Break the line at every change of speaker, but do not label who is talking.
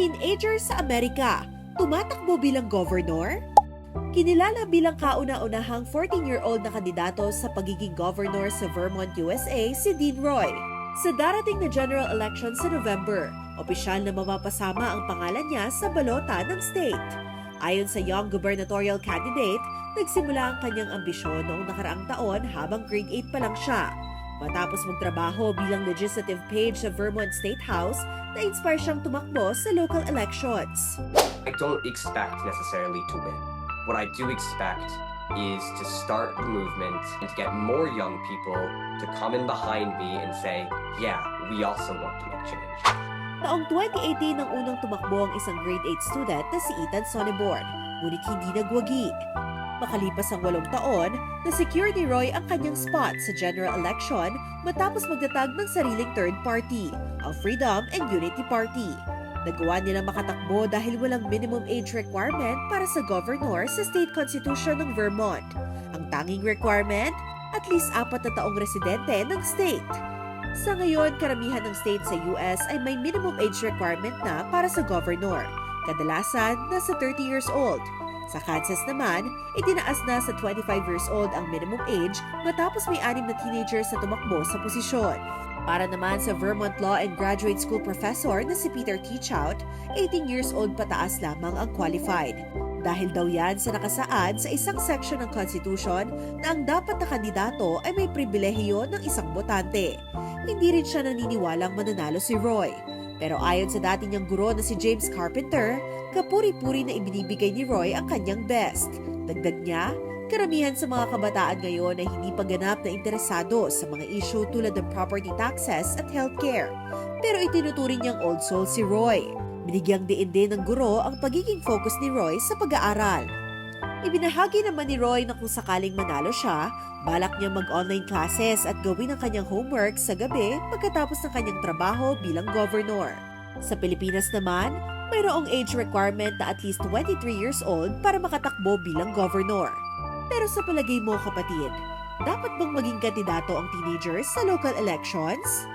Teenager sa Amerika, tumatakbo bilang governor? Kinilala bilang kauna-unahang 14-year-old na kandidato sa pagiging governor sa Vermont, USA si Dean Roy. Sa darating na general election sa November, opisyal na mapapasama ang pangalan niya sa balota ng state. Ayon sa young gubernatorial candidate, nagsimula ang kanyang ambisyon noong nakaraang taon habang grade 8 pa lang siya. Matapos magtrabaho bilang legislative page sa Vermont State House, na-inspire siyang tumakbo sa local elections.
I don't expect necessarily to win. What I do expect is to start the movement and to get more young people to come in behind me and say, yeah, we also want to make change.
Taong 2018 nang unang tumakbo ang isang grade 8 student na si Ethan Sonneborn, ngunit hindi nagwagi. Makalipas ang 8 taon, na-secure ni Roy ang kanyang spot sa general election matapos magtatag ng sariling third party, ang Freedom and Unity Party. Nagawa nilang makatakbo dahil walang minimum age requirement para sa governor sa state constitution ng Vermont. Ang tanging requirement, at least 4 na taong residente ng state. Sa ngayon, karamihan ng state sa US ay may minimum age requirement na para sa governor. Kadalasan, nasa 30 years old. Sa Kansas naman, itinaas na sa 25 years old ang minimum age matapos may 6 na teenagers na tumakbo sa posisyon. Para naman sa Vermont Law and Graduate School professor na si Peter Teachout, 18 years old pataas lamang ang qualified. Dahil daw yan sa nakasaad sa isang section ng Constitution na ang dapat na kandidato ay may pribilehiyo ng isang botante. Hindi rin siya naniniwalang mananalo si Roy. Pero ayon sa dati niyang guro na si James Carpenter, kapuri-puri na ibinibigay ni Roy ang kanyang best. Dagdag niya, karamihan sa mga kabataan ngayon ay hindi pa ganap na interesado sa mga issue tulad ng property taxes at healthcare. Pero itinuturing niyang old soul si Roy. Binigyang diin din ng guro ang pagiging focus ni Roy sa pag-aaral. Ibinahagi naman ni Roy na kung sakaling manalo siya, balak niya mag-online classes at gawin ang kanyang homework sa gabi pagkatapos ng kanyang trabaho bilang governor. Sa Pilipinas naman, mayroong age requirement na at least 23 years old para makatakbo bilang governor. Pero sa palagay mo kapatid, dapat bang maging kandidato ang teenagers sa local elections?